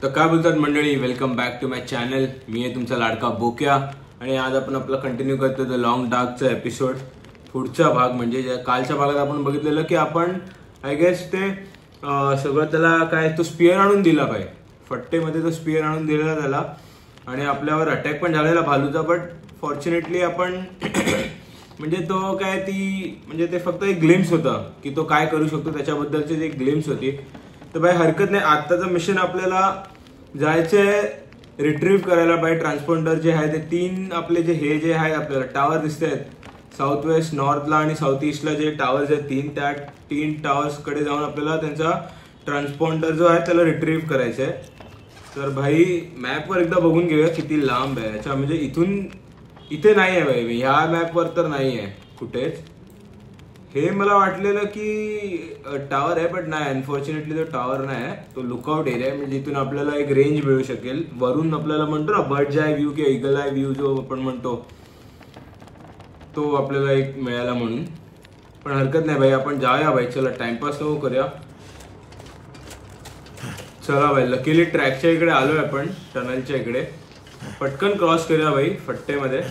तर काय बोलतात मंडळी, welcome back to my channel. मी आहे तुमचा लाडका बोक्या आणि आज आपण आपला कंटिन्यू करतो द लॉंग डार्कचा एपिसोड. पुढचा भाग म्हणजे कालच्या भागात आपण बघितलेलं की आपण आय गेस ते सगळं त्याला काय तो स्पिअर आणून दिला पाहिजे, फट्टेमध्ये तो स्पिअर आणून दिलेला त्याला आणि आपल्यावर अटॅक पण झालेला भालूचा. बट फॉर्च्युनेटली आपण म्हणजे तो काय ती म्हणजे ते फक्त एक ग्लिम्स होता की तो काय करू शकतो त्याच्याबद्दलची एक ग्लिम्स होती. तर बाय हरकत नाही, आत्ताचं मिशन आपल्याला जायचंय रिट्रीव्ह करायला बाय ट्रान्सपोंडर जे आहे ते तीन आपले जे आहे आपल्याला टावर दिसत आहेत साऊथ वेस्ट नॉर्थला आणि साऊथ ईस्टला जे टावर्स आहेत त्या तीन टावर्स कडे जाऊन आपल्याला त्यांचा ट्रान्सपोंडर जो आहे त्याला रिट्रीव्ह करायचं आहे. तर भाई मॅपवर एकदा बघून घेऊया किती लांब आहे याच्या, म्हणजे इथे नाही आहे भाई, ह्या मॅपवर तर नाही आहे कुठेच. हे मला वाटलेलं की टावर आहे बट नाही, अनफॉर्च्युनेटली तो टावर नाही आहे, तो लुकआउट एरिया आहे. म्हणजे जिथून आपल्याला एक रेंज मिळू शकेल वरून, आपल्याला म्हणतो ना बर्ड्स आय व्ह्यू किंवा ईगल आय व्ह्यू जो आपण म्हणतो तो आपल्याला एक मिळाला म्हणून. पण हरकत नाही भाई, आपण जाऊया भाई, चला टाइमपास नको करूया. चला भाई, लकीली ट्रॅकच्या इकडे आलोय आपण, टनलच्या इकडे. पटकन क्रॉस करूया भाई फट्टेमध्ये.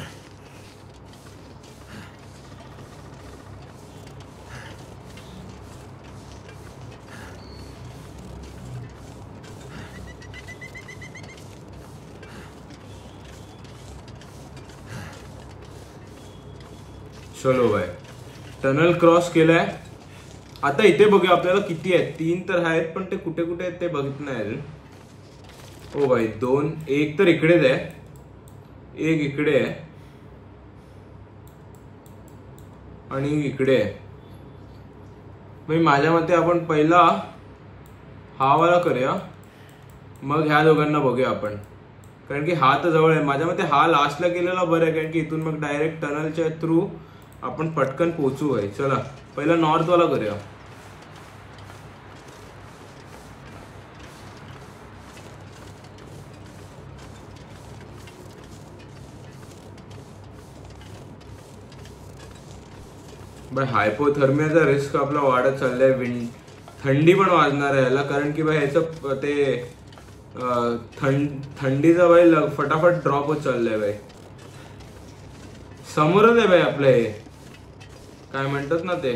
चलो भाई, टनल क्रॉस केलाय. आता इथे बघूया आपल्याला किती आहेत. 3 तर आहेत पण ते कुठे कुठे आहेत ते बघित नाही. हो भाई 2, एक तर इकडेच आहे, एक इकडे आहे आणि इकडे आहे. भाई माझ्या मते आपण पहिला हा वाला करूया, मग ह्या दोघांना बघूया आपण, कारण की हा तर जवळ आहे. माझ्या मते हा लास्टला केलेला बरं आहे, कारण की इथून मग डायरेक्ट टनलच्या थ्रू आपण पटकन पोहोचू आहे. चला पहिला नॉर्थ वाला करूया. बाय हायपोथर्मियाचा रिस्क आपला वाढत चाललाय. थंडी पण वाजणार आहे याला, कारण की बाय ह्याचं ते थंडीचा बाई फटाफट ड्रॉप होत चाललंय बाई. समोरच आहे बाई आपलं हे काय म्हणतात ना ते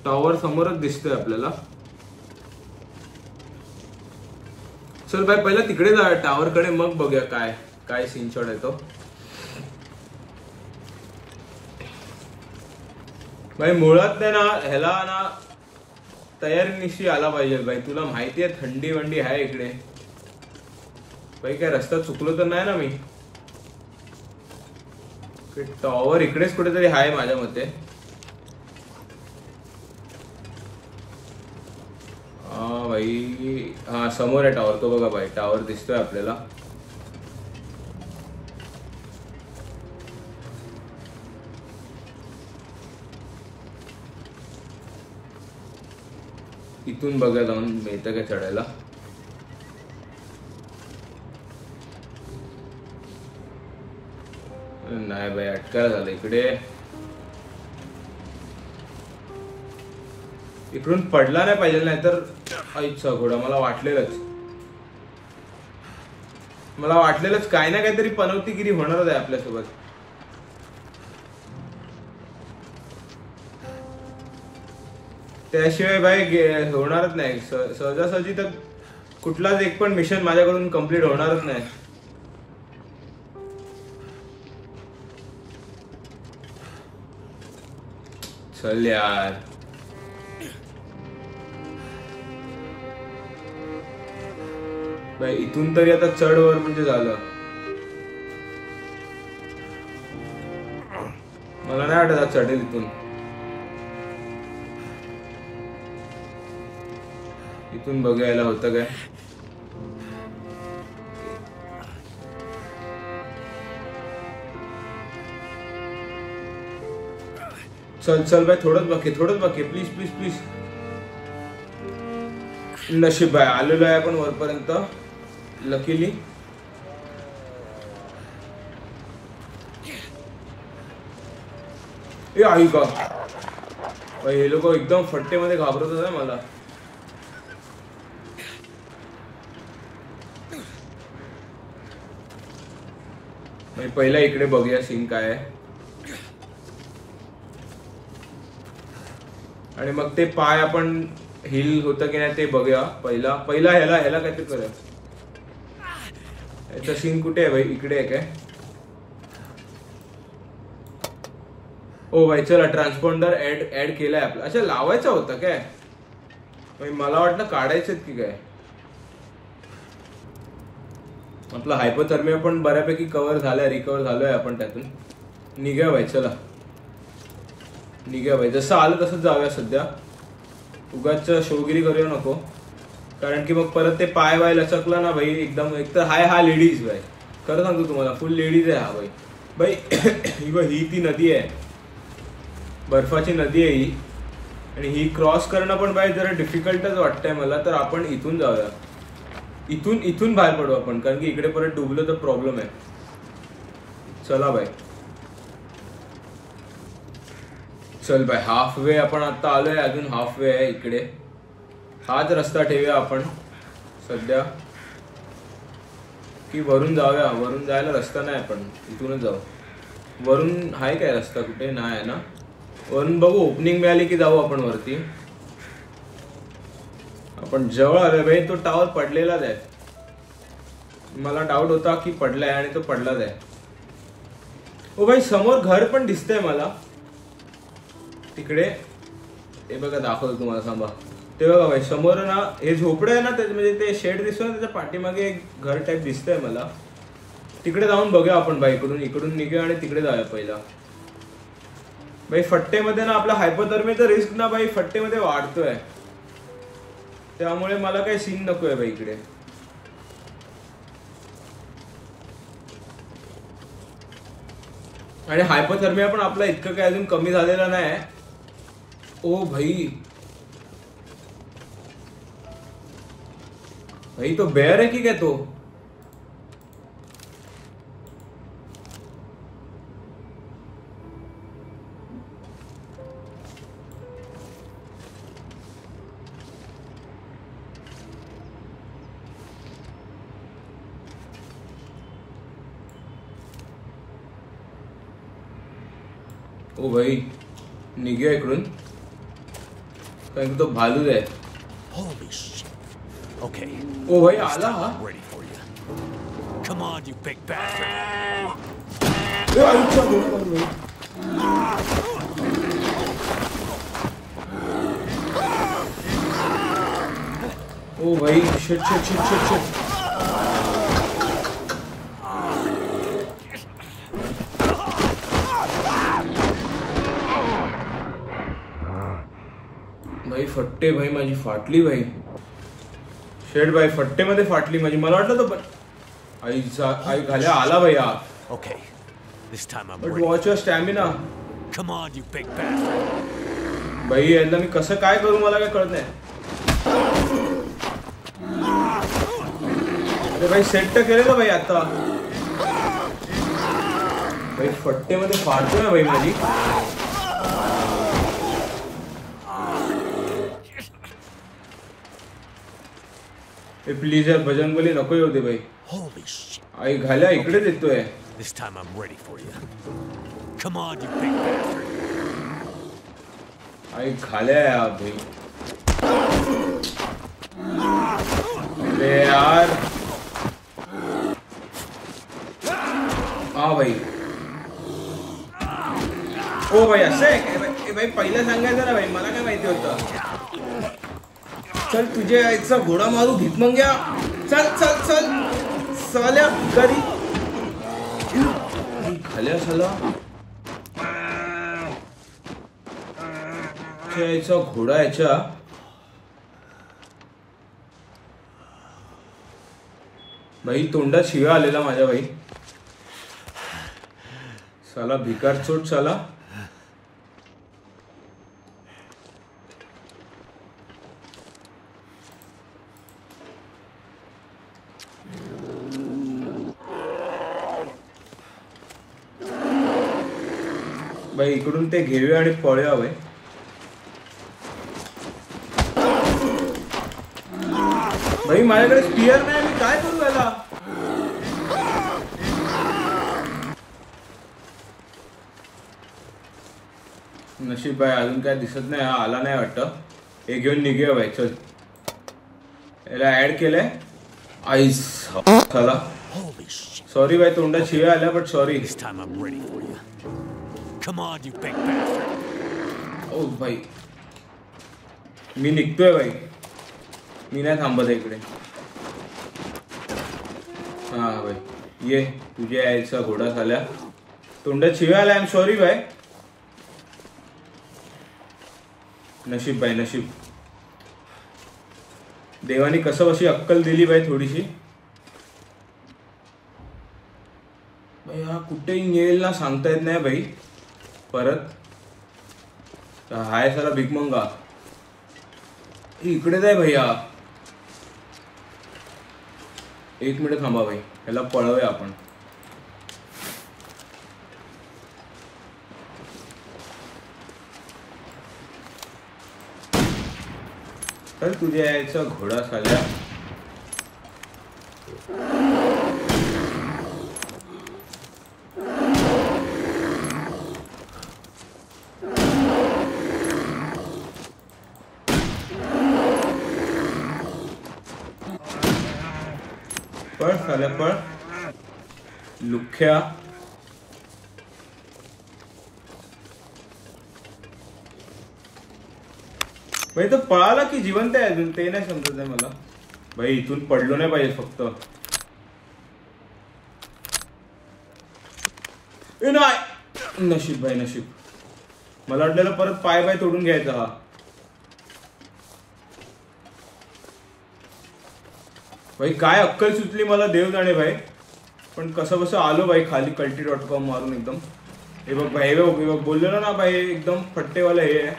टॉवर, समोरच दिसतोय आपल्याला. चल बाय पहिला तिकडे जा टावर कडे, मग बघूया काय काय सीन शॉट येतो. भाई मुळात नाही ना ह्याला ना तयारीनिशी आला पाहिजे भाई. तुला माहिती आहे थंडी वंडी आहे इकडे भाई, काय रस्ता चुकलो तर नाही ना मी. टॉवर इकडेच कुठेतरी आहे माझ्या मते. हा भाई, हा समोर आहे टॉवर, तो बघा भाई टॉवर दिसतोय आपल्याला. इथून बघा जाऊन मिळतं काय चढायला. नाही बाई अटकायला झालं इकडे. इकडून पडला नाही पाहिजे, नाही तर आईचा घोडा. मला वाटलेलंच काय ना काहीतरी पनवतीगिरी होणारच आहे आपल्यासोबत. त्याशिवाय बाई होणारच नाही. सहजासहजी तर कुठलाच एक पण मिशन माझ्याकडून कम्प्लीट होणारच नाही. चल यार, बाई इथून तरी आता चढ वर म्हणजे झालं. मला नाही वाटत चढेल इथून. इथून बघायला होतं काय. चल चल बाय, थोडंच बाकी प्लीज प्लीज प्लीज. नशीब आहे आलेलो आहे आपण वरपर्यंत लकीली. ए आई का, हे लोक एकदम फट्टेमध्ये घाबरत होते मला. पहिला इकडे बघूया सीन काय आहे, आणि मग ते पाय आपण हिल होतं की नाही ते बघूया. पहिला ह्याला काहीतरी करूया. याचा सीन कुठे आहे भाई? इकडे आहे काय? ओ भाई चला, ट्रान्सपॉन्डर ऍड केलाय आपला. अच्छा, लावायचा होता काय? मला वाटलं काढायचं की काय. आपला हायपोथर्मिया पण बऱ्यापैकी रिकवर झालोय आपण त्यातून. निघूया भाई, चला निघूया भाई. जसं आलं तसंच जाऊया सध्या. उगाच शोगिरी करूया नको, कारण की मग परत ते पाय वाय लचकला ना भाई एकदम. एक तर हा लेडीज भाई, खरं सांगतो तुम्हाला, फुल लेडीज आहे हा भाई. ही ती नदी आहे, बर्फाची नदी आहे ही, आणि ही क्रॉस करणं पण भाई जरा डिफिकल्टच वाटतंय मला. तर आपण इथून जाऊया, इथून बाहेर पडू आपण, कारण की इकडे परत डुबलो तर प्रॉब्लेम आहे. चला भाई, चल भाई. हाफ वे आपण आता आलोय, अजून हाफ वे आहे इकडे. हाच रस्ता ठेवूया आपण सध्या, की वरून जाऊया. वरून जायला रस्ता नाही, आपण इथूनच जाऊ. वरून आहे काय रस्ता? कुठे नाही आहे ना. वरून बघू, ओपनिंग मिळाली की जाऊ आपण वरती. आपण जवळ आलोय भाई. तो टावर पडलेलाच आहे, मला डाऊट होता की पडलाय, आणि तो पडलाच आहे. ओ भाई, समोर घर पण दिसतंय मला तिकडे. हे बघा, दाखवतो तुम्हाला, थांबा. ते बघा भाई, समोर ना हे झोपडं आहे ना, म्हणजे ते शेड दिसतोय ना, त्याच्या पाठीमागे एक घर टाईप दिसतंय मला. तिकडे जाऊन बघूया आपण भाई. इकडून निघूया आणि तिकडे जाऊया पहिला भाई. फट्टेमध्ये ना आपला हायपोथर्मियाचा रिस्क ना भाई फट्टेमध्ये वाढतोय, त्यामुळे मला काही सीन नकोय भाई इकडे. आणि हायपोथर्मिया पण आपला इतकं काही अजून कमी झालेला नाही. ओ भाई, तो बेअर आहे की काय तो? ओ भाई, निघूया इकडून, कारण तो भालू आहे. ओ भाई, आला हा. ओ भाई, shit shit shit shit shit. भाई फट्टे भाई माझी फाटली भाई. शेड भाई, फट्टेमध्ये फाटली माझी. मला वाटलं तो आई घाल्या आला भाई हा. But watch your stamina. भाई यांना मी कसं काय करू मला काय कळत नाही. अरे भाई, सेट तर केलं ना भाई आता. भाई फट्टेमध्ये फाटतो ना भाई माझी. प्लीज यार, बजरंगबली नको येऊ दे भाई. आई घाल्या इकडेच येतोय. आई घाल्या भाई. अरे यार, हा भाई. ओ भाई, असं आहे भाई? पहिलं सांगायचं ना भाई, मला काय माहिती होतं. चल, तुझे आईचा घोडा मारू भीकमंग्या. चल चल चल, साल्या भिकारी. खाल्या साला यायचा घोडा याच्या. भाई तोंडात शिव्या आलेला माझ्या भाई. साला भिकार चोट साला. भाई इकडून ते घेऊया आणि पळूया भाई. भाई माझ्याकडे स्पीअर नाही, मी काय करू याला. नशीब आहे अजून काय दिसत नाही, आला नाही वाटतं. हे घेऊन निघूया बाई, चल. याला ऍड केलंय आईस. चला सॉरी बाई, तोंडात शिव्या आल्या, बट सॉरी. ओ भाई मी निघतोय बाई, मी नाही थांबत इकडे. हा बाई ये, तुझ्या यायचा घोडा झाल्या, तोंडात शिव्या आल्या. I am sorry bye. नशीब बाई नशीब, देवानी कसं अशी अक्कल दिली बाई थोडीशी. बाई हा कुठे येईल ना सांगता येत नाही बाई. परत हाय साला भिकमंगा इकडेच आहे भैया. एक मिनिट थांबा भाई, ह्याला पळवूया आपण. तर तुझ्या यायचा घोडा साल्या. पळ साल्या पळ लुख्या. भाई तो पळाला की जिवंत आहे अजून, ते नाही समजत आहे मला. भाई इथून पडलो नाही पाहिजे फक्त. नाही नशीब भाई नशीब, मला वाटलेलं परत पाय पाय तोडून घ्यायचा हा. भाई काय अक्कल सुचली मला देव जाणे भाई. पण कसं कसं आलो भाई खाली कल्टी.com मारून एकदम. हे बघ भाई, हे बघ बोललेलं ना भाई, एकदम फट्टेवाला हे आहे,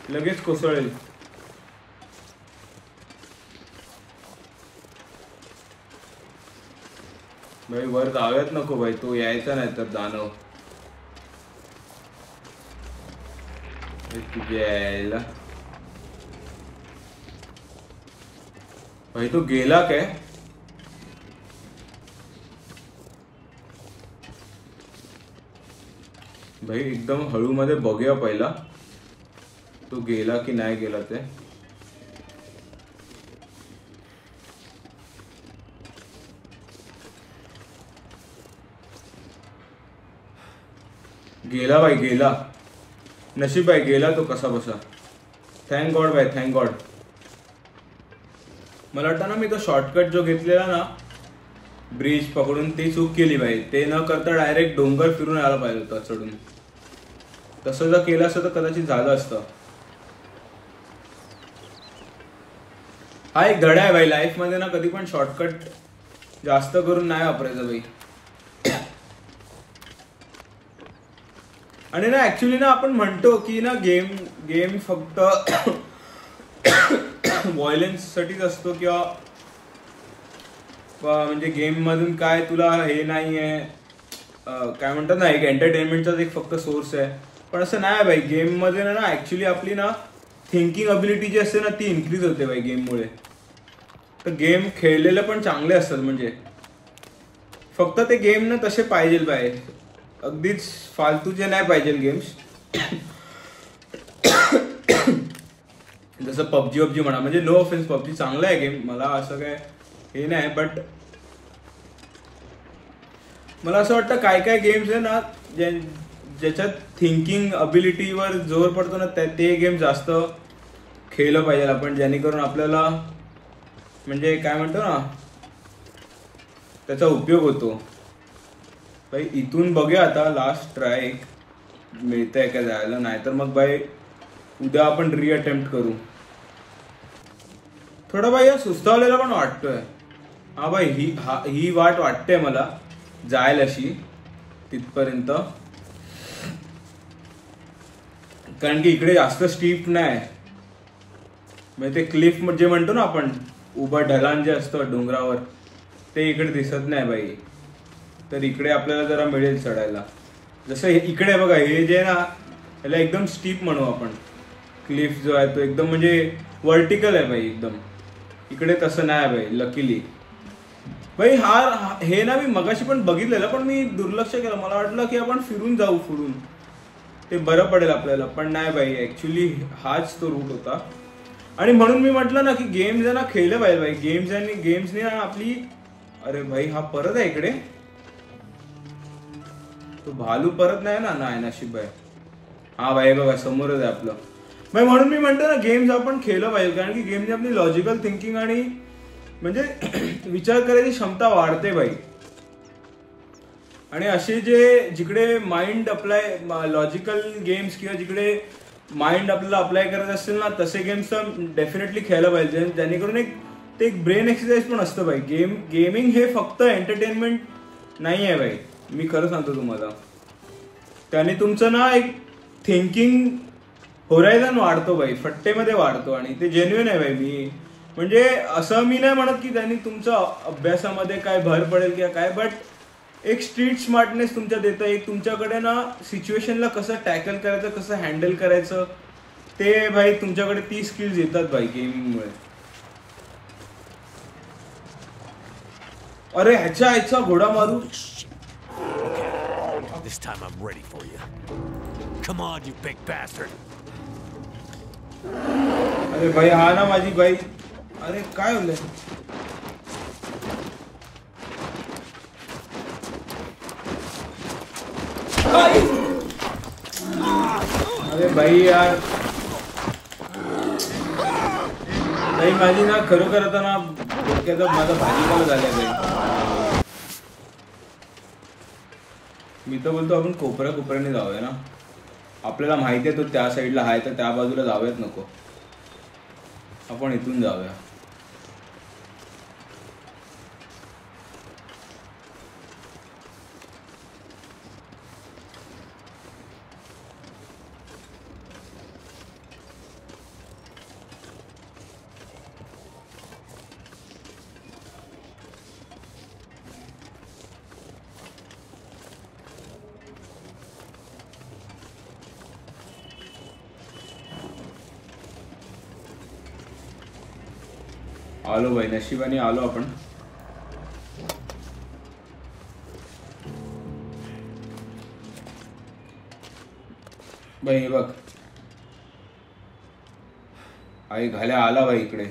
लगेच कोसळेल. भाई वर जाऊयात नको भाई, तो यायचा नाही तर दानव. तुझ्या यायला भाई, तो गेला काय. भाई एकदम हळू मध्ये बघूया पहिला तो गेला की नाही गेला ते. गेला भाई गेला, नशीब भाई गेला तो कसा बसा. थँक गॉड भाई, थँक गॉड. मला वाटतं ना मी तो शॉर्टकट जो घेतलेला ना ब्रिज पकडून, ती चूक केली भाई. ते न करता डायरेक्ट डोंगर फिरून यायला पाहिजे होता चढून. तसं जर केलं असतं तर कदाचित झालं असतं. हा एक धडा आहे भाई लाईफ मध्ये ना, कधी पण शॉर्टकट जास्त करून नाही वापरायचं भाई. आणि ना ऍक्च्युली ना आपण म्हणतो की ना गेम फक्त व्हायलन्स साठीच असतो, किंवा म्हणजे गेम मधून काय तुला हे नाहीये, काय म्हणतात ना, एक एंटरटेनमेंटचाच एक फक्त सोर्स आहे. पण असं नाही भाई, गेम मध्ये ना ऍक्च्युली आपली ना थिंकिंग अबिलिटी जी असते ना ती इन्क्रीज होते भाई गेममुळे. तर गेम खेळलेलं पण चांगले असतात, म्हणजे फक्त ते गेम ना तसे पाहिजे भाई, अगदीच फालतूचे नाही पाहिजे गेम्स. जसं पबजी म्हणा, म्हणजे नो ऑफेन्स, पबजी चांगला आहे गेम, मला असं काय हे नाही. बट मला असं वाटतं काय काय गेम्स आहे ना ज्याच्यात थिंकिंग अबिलिटीवर जोर पडतो ना, ते गेम जास्त खेळलं पाहिजे आपण, जेणेकरून आपल्याला म्हणजे काय म्हणतो ना त्याचा उपयोग होतो. भाई इथून बघूया आता, लास्ट ट्राय एक मिळतंय का जायला, नाही तर मग भाई उद्या आपण रिअटेम्प्ट करू. थोडा भाई सुस्तावलेला पण वाटतोय. हा भाई ही वाट वाटते मला जायला अशी तिथपर्यंत, कारण की इकडे जास्त स्टीप नाही. म्हणजे ते क्लिफ जे म्हणतो ना आपण, उभं ढलान जे असतं डोंगरावर, ते इकडे दिसत नाही बाई. तर इकडे आपल्याला जरा मिळेल चढायला. जसं इकडे बघा, हे जे ना याला एकदम स्टीप म्हणू आपण, क्लिफ जो आहे तो एकदम म्हणजे वर्टिकल आहे भाई एकदम. इकडे तसं नाही भाई लकीली. भाई हे ना मी मगाशी पण बघितलेलं, पण मी दुर्लक्ष केलं. मला वाटलं की आपण फिरून जाऊ, ते बरं पडेल आपल्याला. पण नाही भाई, ऍक्च्युली हाच तो रूट होता. आणि म्हणून मी म्हटलं ना की गेम्स आहे ना खेळलं पाहिजे भाई. गेम्सने ना आपली. अरे भाई हा परत आहे इकडे. तो भालू परत नाही ना. नाही नशीब भाई. हा भाई बघा समोरच आहे आपलं भाई. म्हणून मी म्हणतो ना गेम्स आपण खेळलं पाहिजे, कारण की गेमने आपली लॉजिकल थिंकिंग आणि म्हणजे विचार करायची क्षमता वाढते भाई. आणि असे जे जिकडे माइंड अप्लाय लॉजिकल गेम्स किंवा जिकडे माइंड आपल्याला अप्लाय करायचं असेल ना तसे गेम्स तर डेफिनेटली खेळायला पाहिजे, जेणेकरून एक ब्रेन एक्सरसाइज पण असतं भाई. गेमिंग हे फक्त एंटरटेनमेंट नाही आहे भाई. मी खरं सांगतो तुम्हाला, त्याने तुमचं ना एक थिंकिंग होरायझन वाढतो भाई, फट्टेमध्ये वाढतो. आणि ते जेन्युइन आहे भाई. मी म्हणजे असं मी नाही म्हणत की त्यांनी तुमचं अभ्यासामध्ये काय भर पडेल किंवा काय, बट एक स्ट्रीट स्मार्टनेस तुमच्या देतं. एक तुमच्याकडे ना सिच्युएशनला कसं टॅकल करायचं, कसं हँडल करायचं, ते भाई तुमच्याकडे ती स्किल्स येतात भाई गेमिंगमुळे. अरे ह्याचा घोडा मारू. This time I'm ready for you. Come on, you big bastard. अरे भाई हा ना माझी बाई. अरे काय होलंय. अरे भाई यार नाही माझी ना खरोखर आता ना डोक्याचा माझा भाजीपाला झालाय भाई. मी तर बोलतो आपण कोपऱ्याने जाऊया ना. आपल्याला माहिती आहे तो त्या साईडला आहे तर त्या बाजूला जाऊयात नको. आपण इथून जाऊया. आलो भाई, नशिबाने आलो आपण. भाई हे बघ आई घाल्या आला भाई इकडे.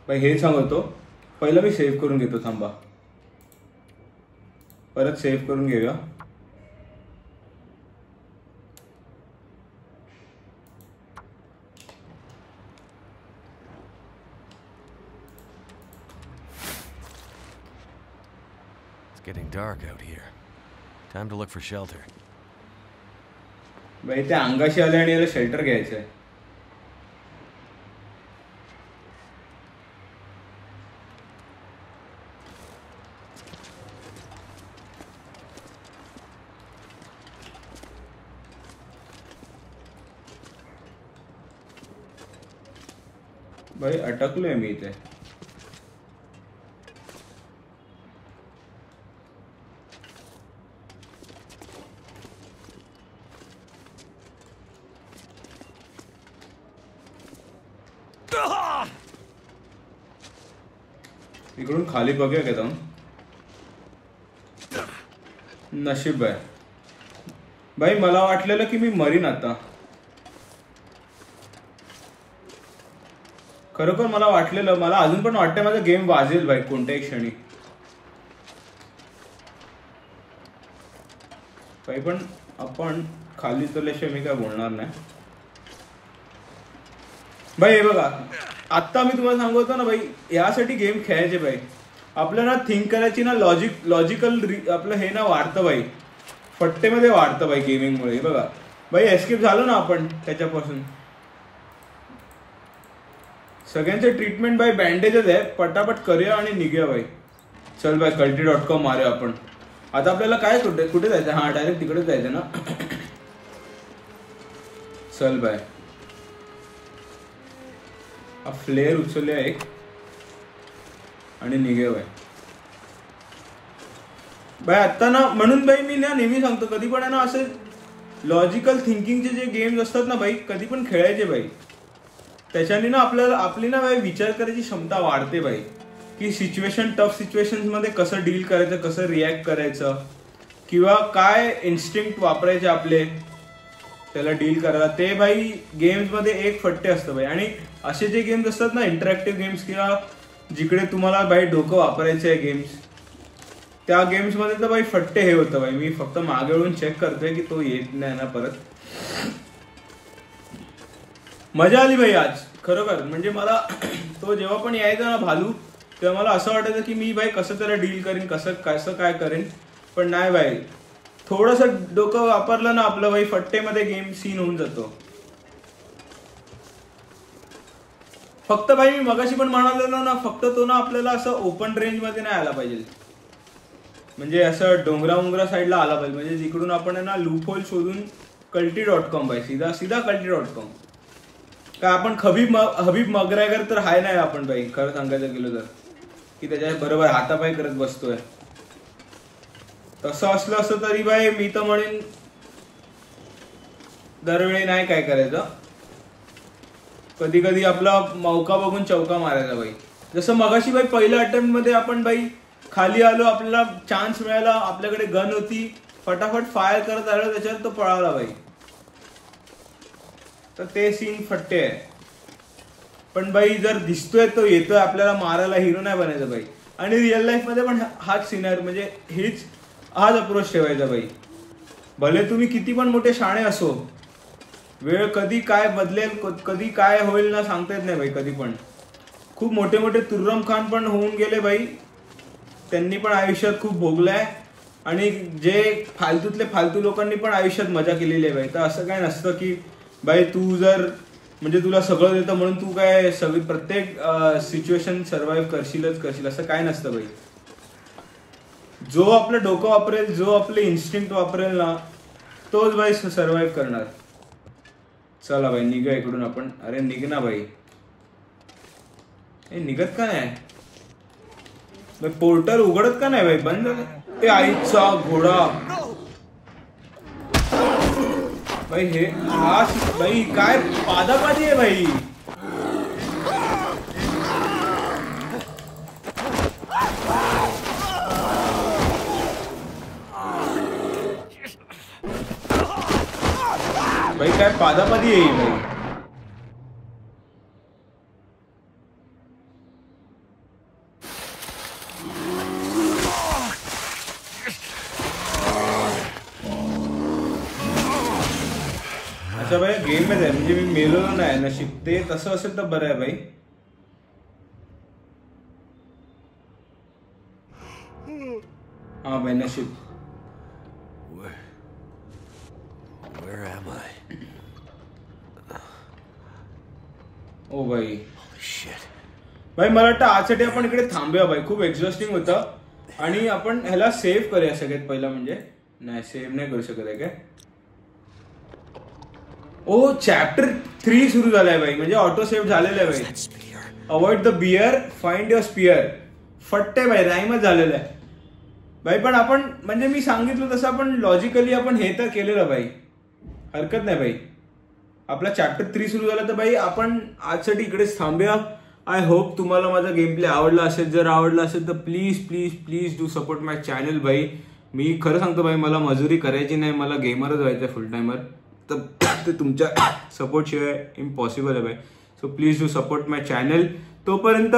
भाई हे सांगतो पहिलं मी सेव्ह करून घेतो. थांबा परत सेव्ह करून घेऊया. Getting dark out here. Time to look for shelter. भाई ते अंगाशी आले आणि याला शेल्टर घ्यायचंय. भाई अटकलोय मी इथे. इकडून खाली बघूया का जाऊन. नशीब आहे भाई. मला वाटलेलं की मी मरीन आता. खरोखर मला वाटलेलं, मला अजून पण वाटतंय माझा गेम वाजेल भाई कोणत्याही क्षणी. भाई पण आपण खाली उतरल्याशिवाय मी काय बोलणार नाही भाई. हे बघा आत्ता मी तुम्हाला सांगतो ना भाई, यासाठी गेम खेळायचे भाई. आपल्याला थिंक करायची ना लॉजिकल आपलं हे ना वाढतं भाई. फट्टेमध्ये वाढतं भाई गेमिंगमुळे. बघा भाई एस्केप झालो ना आपण त्याच्यापासून. सगळ्यांचे ट्रीटमेंट भाई बँडेजेस आहे. पटापट करूया आणि निघूया भाई. चल भाई culti.com मारूया आपण. आता आपल्याला काय कुठे जायचं. हा डायरेक्ट तिकडेच जायचं ना. चल भाई फ्लेअर उचलूया एक आणि निघूया भाई. भाई आता ना म्हणून भाई मी ना नेहमी सांगतो कधी पण आहे ना असे लॉजिकल थिंकिंगचे जे गेम्स असतात ना भाई कधी पण खेळायचे भाई. त्याच्याने ना आपली ना भाई विचार करायची क्षमता वाढते भाई. की टफ सिच्युएशन मध्ये कसं डील करायचं, कसं रिॲक्ट करायचं. किंवा काय इन्स्टिंक्ट वापरायचे आपले त्याला डील करायला, ते भाई गेम्स मध्ये एक फट्टे असतं भाई. आणि असे जे गेम्स असतात ना इंटरॅक्टिव्ह गेम्स किंवा जिकडे तुम्हाला भाई डोकं वापरायचं आहे गेम्स, त्या गेम्स मध्ये तर भाई फट्टे हे होतं भाई. मी फक्त मागे वळून चेक करतोय की तो येत नाही ना परत. मजा आली भाई आज खरोखर. म्हणजे मला तो जेव्हा पण यायचा ना भालू, तेव्हा मला असं वाटायचं की मी भाई कसं त्याला डील करेन, कसं काय करेन. पण नाही भाई, थोडंसं डोकं वापरलं ना आपलं भाई, फट्टेमध्ये गेम सीन होऊन जातो. फक्त भाई मी मगाशी पण म्हणालेलो ना, फक्त तो ना आपल्याला असं ओपन रेंज मध्ये नाही आला पाहिजे. म्हणजे असं डोंगरा साईडला आला पाहिजे. म्हणजे जिकडून आपण ना लूप होल शोधून culti.com भाई, सीधा culti.com. का आपण हबीब मग्रेगर तर हाय नाही आपण भाई, खरं सांगायचं गेलो तर, की त्याच्या बरोबर हातापाय करत बसतोय. तसं असलं असतं तरी भाई मी तर म्हणेन दरवेळी नाही काय करायचं, कधी कधी आपला मौका बघून चौका मारायचा भाई. जसं मगाशी भाई पहिल्या अटेम्प्ट मध्ये आपण भाई खाली आलो, आपल्याला चान्स मिळाला, आपल्याकडे गन होती, फटाफट फायर करत आलो, त्याच्यावर तो पळाला भाई. तर ते सीन फट्टे आहे. पण भाई जर दिसतोय तो येतोय आपल्याला मारायला, हिरो नाही बनायचं भाई. आणि रिअल लाईफ मध्ये पण हाच सिनारी, म्हणजे हाच अप्रोच ठेवायचा भाई. भले तुम्ही किती पण मोठे शाणे असो, वेळ कधी काय बदलेल, कधी काय होईल ना सांगता येत नाही भाई. कधी पण खूप मोठे मोठे तुर्रम खान पण होऊन गेले भाई, त्यांनी पण आयुष्यात खूप भोगलाय. आणि जे फालतू लोकांनी पण आयुष्यात मजा केलेली आहे भाई. तर असं काय नसतं की भाई तू जर म्हणजे तुला सगळं देतं म्हणून तू काय सगळी प्रत्येक सिच्युएशन सर्व्हाइव्ह करशील, असं काय नसतं भाई. जो आपलं डोकं वापरेल, जो आपले इन्स्टिंक्ट वापरेल ना, तोच भाई सर्व्हाइव्ह करणार. चला भाई निघा इकडून आपण. अरे निघ ना भाई, हे निघत का नाही पोर्टल, उघडत का नाही भाई, बंद झालं. ते आईचा घोडा भाई, हे हा भाई काय पादापादी आहे भाई. भाई काय पादापादी आहे भाई. अच्छा भाई गेम मध्ये म्हणजे मी मेलो नाही नशीब, ते तसं असेल तर बरं आहे भाई. हा भाई नशीब. Where am I? ओ भाई Holy shit. भाई मला वाटतं आजसाठी आपण इकडे थांबूया भाई, खूप एक्झॉस्टिंग होतं. आणि आपण ह्याला सेव्ह करूया सगळ्यात पहिला. म्हणजे नाही सेव्ह नाही करू शकत आहे काय. ओ चॅप्टर 3 सुरू झालाय भाई, म्हणजे ऑटो सेव्ह झालेलं आहे भाई. Avoid the beer, find your spear. फट्टे भाई, राईमच झालेलं आहे भाई. पण आपण म्हणजे मी सांगितलं तसं आपण लॉजिकली आपण हे तर केलेलं भाई, हरकत नाही भाई. आपला चॅप्टर 3 सुरू झाला तर भाई आपण आजसाठी इकडेच थांबूया. आय होप तुम्हाला माझा गेम प्ले आवडला असेल. जर आवडला असेल तर please please please do support my channel भाई. मी खरं सांगतो भाई, मला मजुरी करायची नाही, मला गेमरच व्हायचं फुल टाइमर. तर ते तुमच्या सपोर्ट शिवाय इम्पॉसिबल आहे भाई. So please do support my channel. तोपर्यंत